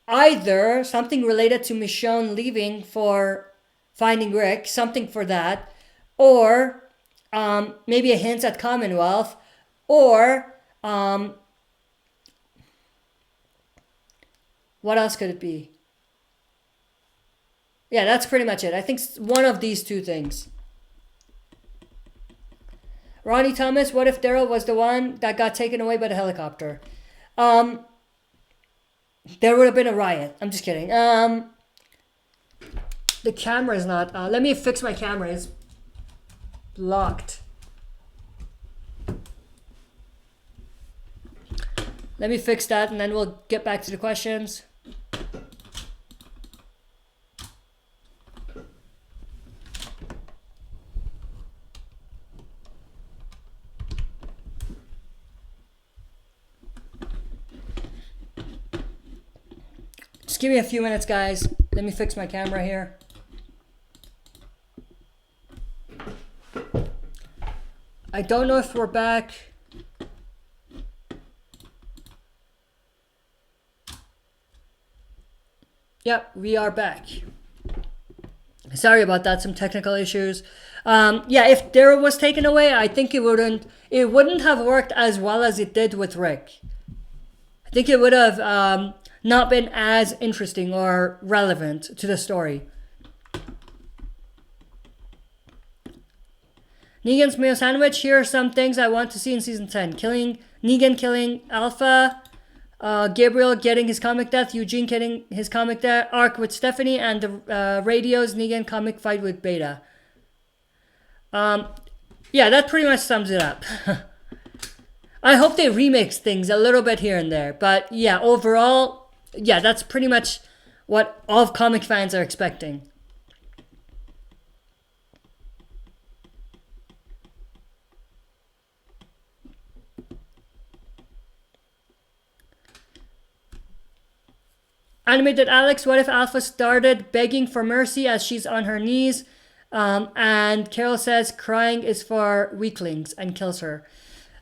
[SPEAKER 1] either something related to Michonne leaving for Finding Rick, something for that, or maybe a hint at Commonwealth, or what else could it be? Yeah, that's pretty much it. I think one of these two things. Ronnie Thomas, what if Daryl was the one that got taken away by the helicopter? There would have been a riot. I'm just kidding. The camera is not... let me fix my camera. It's locked. Let me fix that and then we'll get back to the questions. Just give me a few minutes, guys. Let me fix my camera here. I don't know if we're back. Yep, we are back. Sorry about that, some technical issues. Yeah, if Daryl was taken away, I think it wouldn't have worked as well as it did with Rick. I think it would have not been as interesting or relevant to the story. Negan's meal sandwich. Here are some things I want to see in season 10. Negan killing Alpha. Gabriel getting his comic death. Eugene getting his comic death. Arc with Stephanie. And the Radios Negan comic fight with Beta. Yeah, that pretty much sums it up. I hope they remix things a little bit here and there. But yeah, overall... yeah, that's pretty much what all comic fans are expecting. Animated Alex, what if Alpha started begging for mercy as she's on her knees? And Carol says crying is for weaklings and kills her.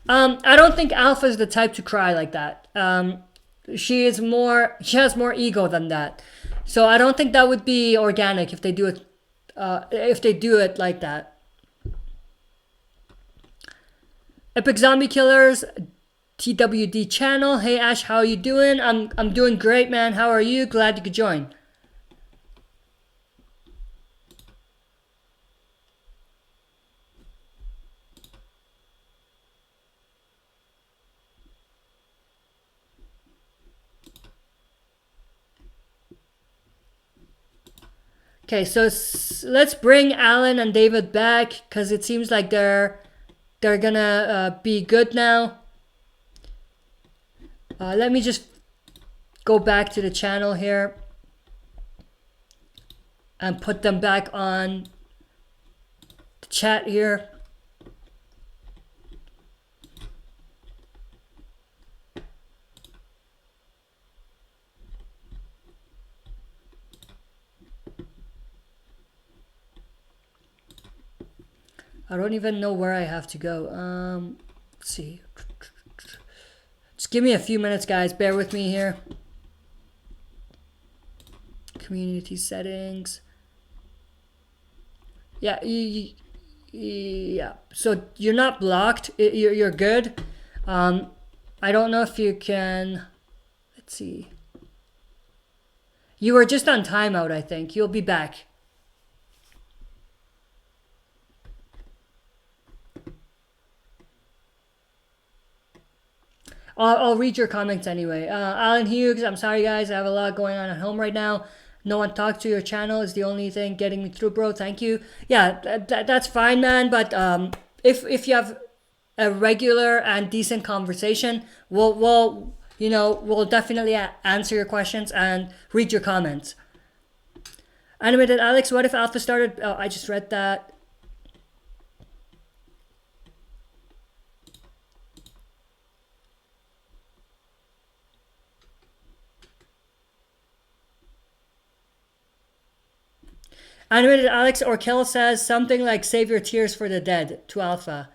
[SPEAKER 1] I don't think Alpha is the type to cry like that. She has more ego than that. So I don't think that would be organic if they do it like that. Epic Zombie Killers TWD channel. Hey Ash, how are you doing? I'm doing great, man. How are you? Glad you could join. Okay, so let's bring Alan and David back because it seems like they're gonna be good now. Let me just go back to the channel here and put them back on the chat here. I don't even know where I have to go. Let's see. Just give me a few minutes, guys. Bear with me here. Community settings. Yeah, yeah. So you're not blocked. You're good. I don't know if you can. Let's see. You were just on timeout, I think. You'll be back. I'll read your comments anyway. Alan Hughes, I'm sorry guys, I have a lot going on at home right now. No one talked to your channel is the only thing getting me through, bro. Thank you. Yeah, that's fine, man. But if you have a regular and decent conversation, we'll definitely answer your questions and read your comments. Animated Alex, what if Alpha started? Oh, I just read that. Animated Alex or Kel says something like "Save your tears for the dead" to Alpha.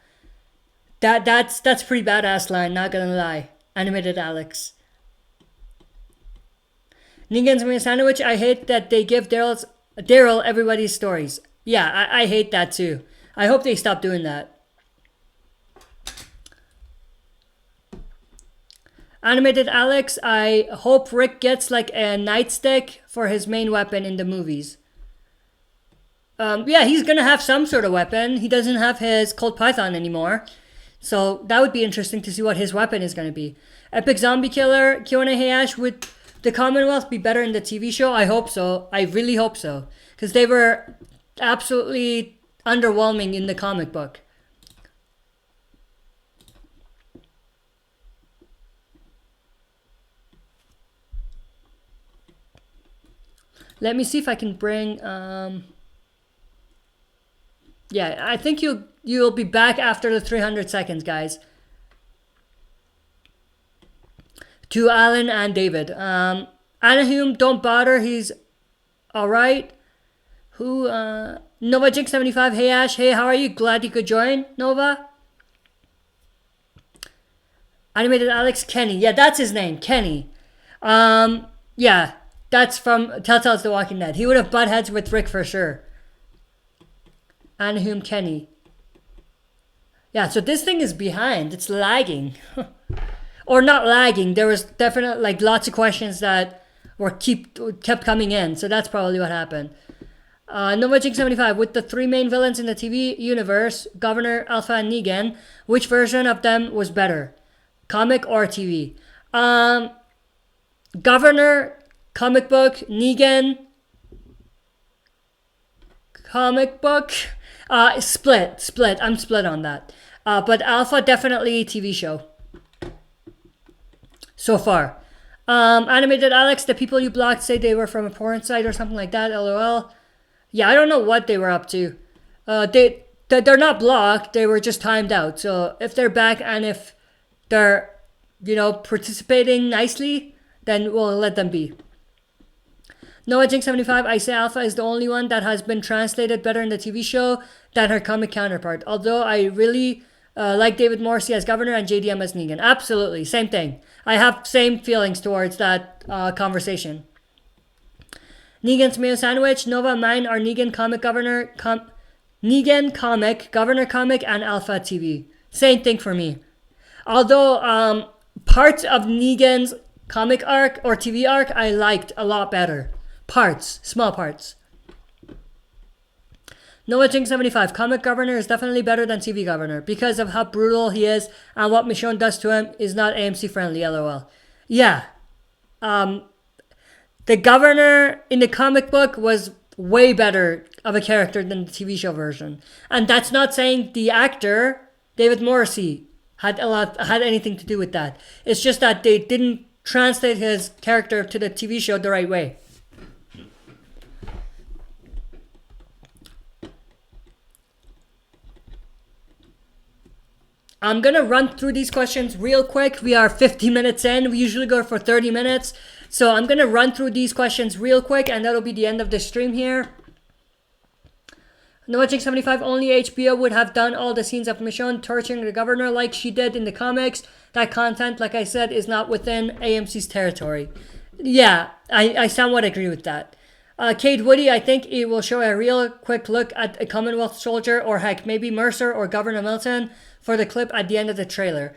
[SPEAKER 1] That's pretty badass line. Not gonna lie. Animated Alex. Negan's me a sandwich. I hate that they give Daryl everybody's stories. Yeah, I hate that too. I hope they stop doing that. Animated Alex. I hope Rick gets like a nightstick for his main weapon in the movies. Yeah, he's gonna have some sort of weapon. He doesn't have his Colt Python anymore. So that would be interesting to see what his weapon is gonna be. Epic Zombie Killer, Q&A. Hey Ash, would the Commonwealth be better in the TV show? I hope so. I really hope so. Because they were absolutely underwhelming in the comic book. Let me see if I can bring... Yeah, I think you'll be back after the 300 seconds, guys. To Alan and David. Anahum, don't bother. He's alright. Who? Nova Jinx 75. Hey Ash. Hey, how are you? Glad you could join, Nova. Animated Alex Kenny. Yeah, that's his name, Kenny. Yeah, that's from Telltale's The Walking Dead. He would have butt heads with Rick for sure. Anahum Kenny. Yeah, so this thing is behind. It's lagging. Or not lagging. There was definitely like lots of questions that kept coming in. So that's probably what happened. Nova Jinx 75. With the three main villains in the TV universe, Governor, Alpha, and Negan, which version of them was better? Comic or TV? Governor, comic book. Negan, comic book. Split. I'm split on that. But Alpha, definitely TV show. So far. Animated Alex, the people you blocked say they were from a porn site or something like that. LOL. Yeah, I don't know what they were up to. They're not blocked. They were just timed out. So if they're back and if they're, participating nicely, then we'll let them be. Noah Jinx 75, I say Alpha is the only one that has been translated better in the TV show than her comic counterpart. Although I really like David Morrissey as Governor and JDM as Negan. Absolutely, same thing. I have same feelings towards that conversation. Negan's Mayo Sandwich, Nova, mine are Negan comic Governor, Negan comic, Governor comic, and Alpha TV. Same thing for me. Although parts of Negan's comic arc or TV arc I liked a lot better. Parts, small parts. Noah Jinx 75. Comic Governor is definitely better than TV Governor because of how brutal he is and what Michonne does to him is not AMC friendly. LOL. Yeah. The Governor in the comic book was way better of a character than the TV show version, and that's not saying the actor David Morrissey had anything to do with that. It's just that they didn't translate his character to the TV show the right way. I'm going to run through these questions real quick. We are 50 minutes in. We usually go for 30 minutes. So I'm going to run through these questions real quick and that'll be the end of the stream here. Noah 75, only HBO would have done all the scenes of Michonne torturing the governor like she did in the comics. That content, like I said, is not within AMC's territory. Yeah, I somewhat agree with that. Kate Woody, I think it will show a real quick look at a Commonwealth soldier, or heck, maybe Mercer or Governor Milton for the clip at the end of the trailer.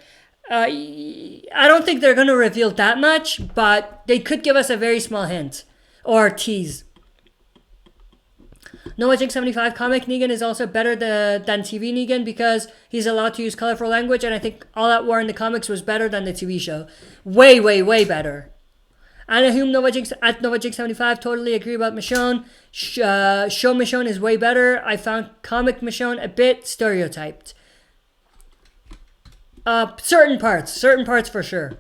[SPEAKER 1] I don't think they're going to reveal that much, but they could give us a very small hint or tease. Noah 75, comic Negan is also better than TV Negan because he's allowed to use colorful language, and I think All Out War in the comics was better than the TV show. Way, way, way better. Anahum at Noah 75, totally agree about Michonne. Show Michonne is way better. I found comic Michonne a bit stereotyped. Certain parts for sure.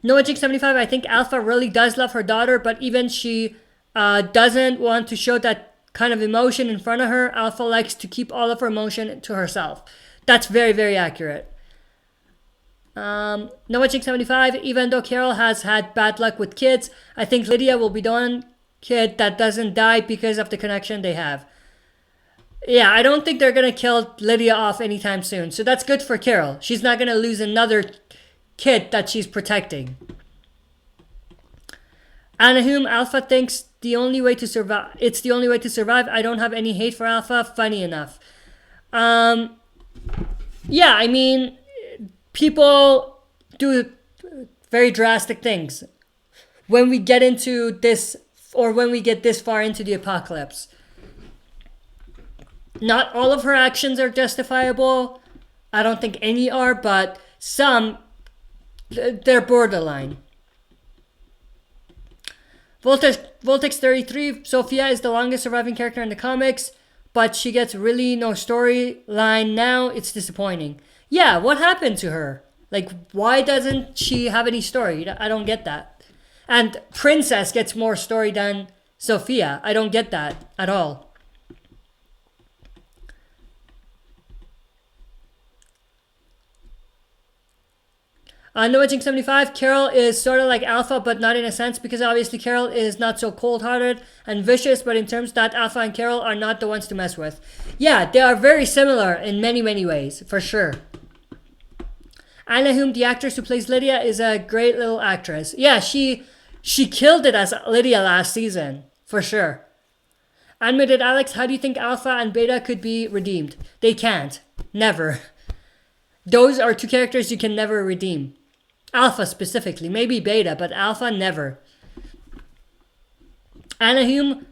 [SPEAKER 1] Noah 75, I think Alpha really does love her daughter, but even she doesn't want to show that kind of emotion in front of her. Alpha likes to keep all of her emotion to herself. That's very, very accurate. Noah 75, even though Carol has had bad luck with kids, I think Lydia will be the one kid that doesn't die because of the connection they have. Yeah, I don't think they're going to kill Lydia off anytime soon. So that's good for Carol. She's not going to lose another kid that she's protecting. Anahum, Alpha thinks the only way to survive. It's the only way to survive. I don't have any hate for Alpha. Funny enough. Yeah, I mean, people do very drastic things when we get into this, or when we get this far into the apocalypse. Not all of her actions are justifiable. I don't think any are, but some, they're borderline. Voltex 33, Sophia is the longest surviving character in the comics, but she gets really no storyline now. It's disappointing. Yeah, what happened to her? Like, why doesn't she have any story? I don't get that. And Princess gets more story than Sophia. I don't get that at all. Noah 75, Carol is sort of like Alpha, but not in a sense, because obviously Carol is not so cold-hearted and vicious, but in terms that Alpha and Carol are not the ones to mess with. Yeah, they are very similar in many, many ways, for sure. Anahum, the actress who plays Lydia, is a great little actress. Yeah, she killed it as Lydia last season, for sure. Admitted Alex, how do you think Alpha and Beta could be redeemed? They can't. Never. Those are two characters you can never redeem. Alpha specifically, maybe Beta, but Alpha never. Anahum,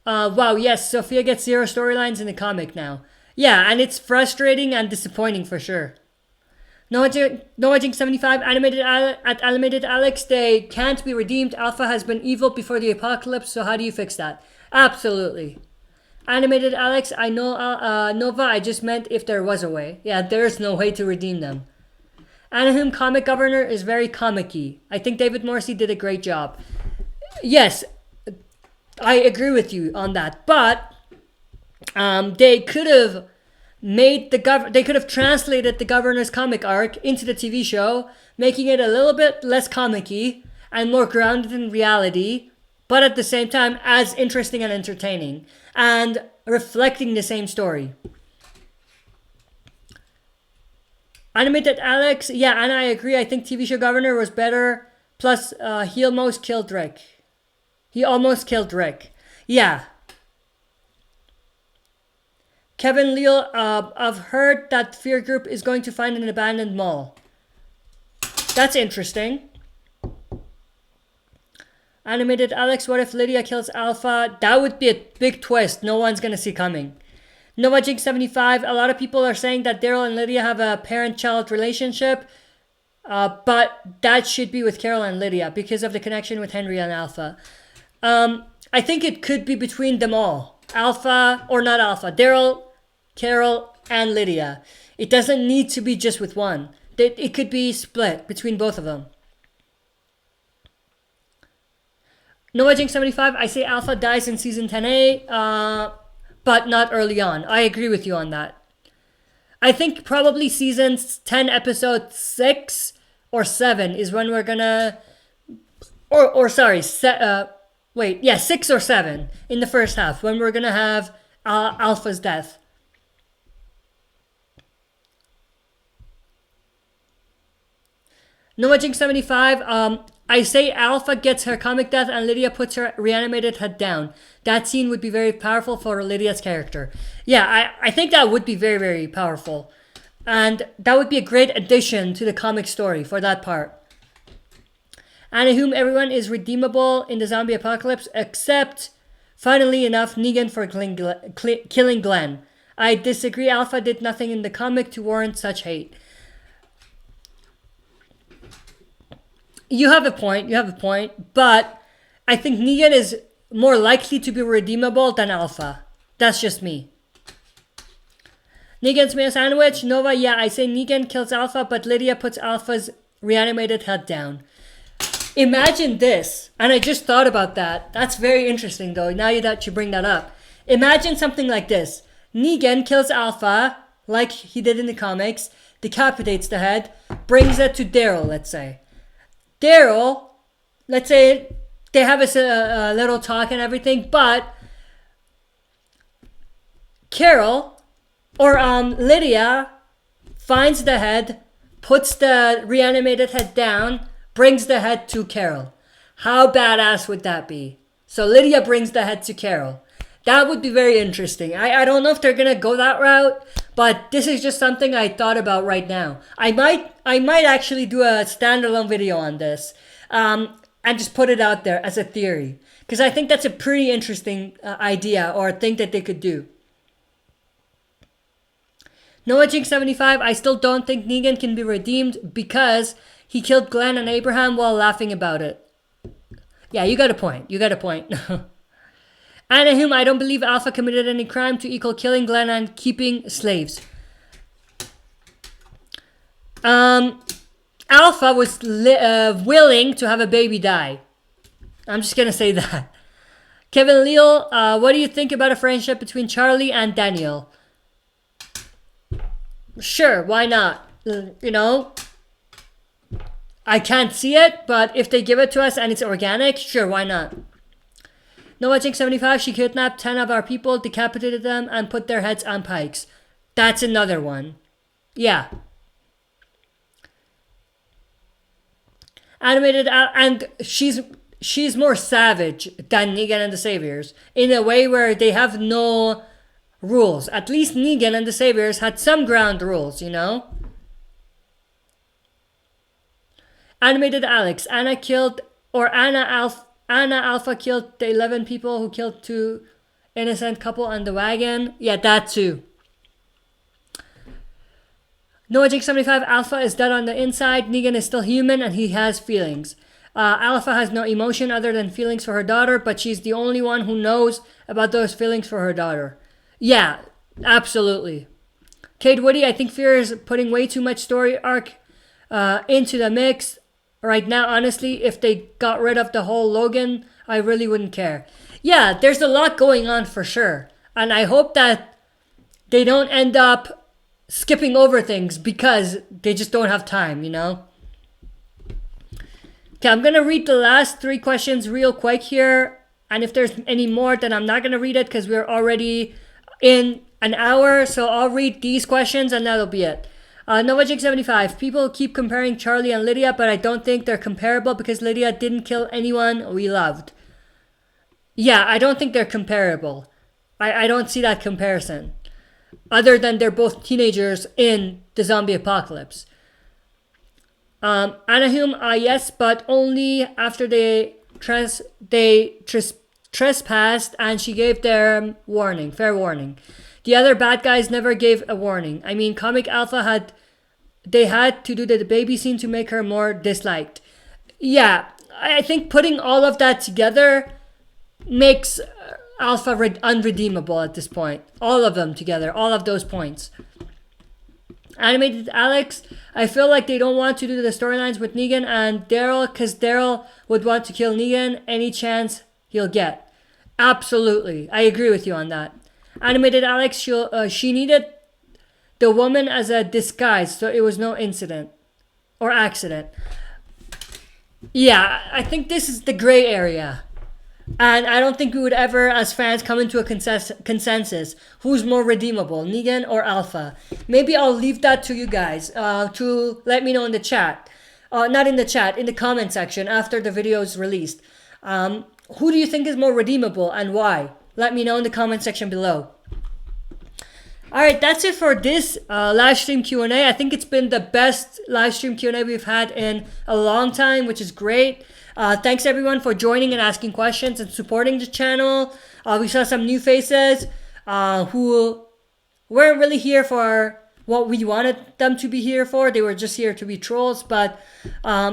[SPEAKER 1] wow, yes, Sophia gets 0 storylines in the comic now. Yeah, and it's frustrating and disappointing for sure. Noah 75, animated Alex, they can't be redeemed. Alpha has been evil before the apocalypse, so how do you fix that? Absolutely. Animated Alex, I know Nova, I just meant if there was a way. Yeah, there's no way to redeem them. Anahum, comic governor is very comic-y. I think David Morrissey did a great job. Yes, I agree with you on that. But they could have translated the governor's comic arc into the TV show, making it a little bit less comic-y and more grounded in reality, but at the same time as interesting and entertaining and reflecting the same story. Animated Alex, yeah, and I agree. I think TV show Governor was better. Plus, he almost killed Rick. Yeah. Kevin Leal, I've heard that Fear Group is going to find an abandoned mall. That's interesting. Animated Alex, what if Lydia kills Alpha? That would be a big twist no one's going to see coming. Nova Jinx 75, a lot of people are saying that Daryl and Lydia have a parent-child relationship, but that should be with Carol and Lydia because of the connection with Henry and Alpha. I think it could be between them all. Alpha, or not Alpha, Daryl, Carol, and Lydia. It doesn't need to be just with one. It could be split between both of them. Noah Jinx 75, I say Alpha dies in season 10A, but not early on. I agree with you on that. I think probably season 10, episode 6 or 7 is when we're gonna... Wait, yeah, 6 or 7 in the first half when we're gonna have Alpha's death. NoahJinx75, I say Alpha gets her comic death and Lydia puts her reanimated head down. That scene would be very powerful for Lydia's character. Yeah, I think that would be very, very powerful. And that would be a great addition to the comic story for that part. And in whom everyone is redeemable in the zombie apocalypse, except, funnily enough, Negan for killing Glenn. I disagree. Alpha did nothing in the comic to warrant such hate. You have a point, but I think Negan is more likely to be redeemable than Alpha. That's just me. Negan's meal sandwich, Nova, yeah, I say Negan kills Alpha, but Lydia puts Alpha's reanimated head down. Imagine this, and I just thought about that. That's very interesting though, now that you bring that up. Imagine something like this. Negan kills Alpha, like he did in the comics, decapitates the head, brings it to Daryl, let's say. Daryl, let's say they have a little talk and everything, but Carol or Lydia finds the head, puts the reanimated head down, brings the head to Carol. How badass would that be? So Lydia brings the head to Carol. That would be very interesting. I don't know if they're gonna go that route, but this is just something I thought about right now. I might actually do a standalone video on this, and just put it out there as a theory, because I think that's a pretty interesting idea or thing that they could do. NoahJinx75, I still don't think Negan can be redeemed because he killed Glenn and Abraham while laughing about it. Yeah, you got a point. And in whom I don't believe Alpha committed any crime to equal killing Glenn and keeping slaves. Alpha was willing to have a baby die. I'm just gonna say that. Kevin Leal, what do you think about a friendship between Charlie and Daniel? Sure, why not? You know, I can't see it, but if they give it to us and it's organic, sure, why not? NoahJinx75, she kidnapped 10 of our people, decapitated them, and put their heads on pikes. That's another one. Yeah. Animated, and she's more savage than Negan and the Saviors, in a way where they have no rules. At least Negan and the Saviors had some ground rules, you know? Animated Alex, Anna Alpha killed the 11 people who killed 2 innocent couple on the wagon. Yeah, that too. NoahJinx75, Alpha is dead on the inside. Negan is still human and he has feelings. Alpha has no emotion other than feelings for her daughter, but she's the only one who knows about those feelings for her daughter. Yeah, absolutely. Kate Woody, I think Fear is putting way too much story arc into the mix. Right now, honestly, if they got rid of the whole Logan, I really wouldn't care. Yeah, there's a lot going on for sure. And I hope that they don't end up skipping over things because they just don't have time, you know? Okay, I'm going to read the last 3 questions real quick here. And if there's any more, then I'm not going to read it because we're already in an hour. So I'll read these questions and that'll be it. NoahJinx75, people keep comparing Charlie and Lydia, but I don't think they're comparable because Lydia didn't kill anyone we loved. Yeah, I don't think they're comparable. I don't see that comparison. Other than they're both teenagers in the zombie apocalypse. Anahum, yes, but only after they trespassed and she gave their warning, fair warning. The other bad guys never gave a warning. I mean, Comic Alpha had to do the baby scene to make her more disliked. Yeah, I think putting all of that together makes Alpha unredeemable at this point. All of them together, all of those points. Animated Alex, I feel like they don't want to do the storylines with Negan and Daryl because Daryl would want to kill Negan any chance he'll get. Absolutely, I agree with you on that. Animated Alex, she needed the woman as a disguise, so it was no incident or accident. Yeah, I think this is the gray area. And I don't think we would ever, as fans, come into a consensus. Who's more redeemable, Negan or Alpha? Maybe I'll leave that to you guys to let me know in the chat. Not in the chat, in the comment section after the video is released. Who do you think is more redeemable and why? Let me know in the comment section below. Alright, that's it for this live stream Q&A. I think it's been the best live stream Q&A we've had in a long time, which is great. Thanks everyone for joining and asking questions and supporting the channel. We saw some new faces who weren't really here for what we wanted them to be here for. They were just here to be trolls, but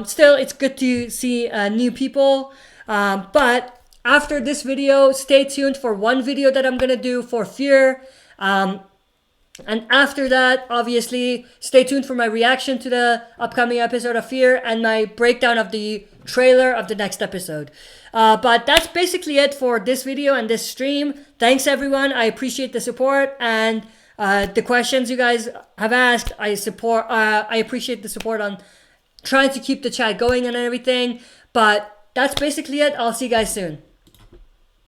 [SPEAKER 1] still it's good to see new people. But after this video, stay tuned for one video that I'm gonna do for Fear. And after that, obviously, stay tuned for my reaction to the upcoming episode of Fear and my breakdown of the trailer of the next episode. But that's basically it for this video and this stream. Thanks everyone. I appreciate the support and the questions you guys have asked. I appreciate the support on trying to keep the chat going and everything. But that's basically it. I'll see you guys soon.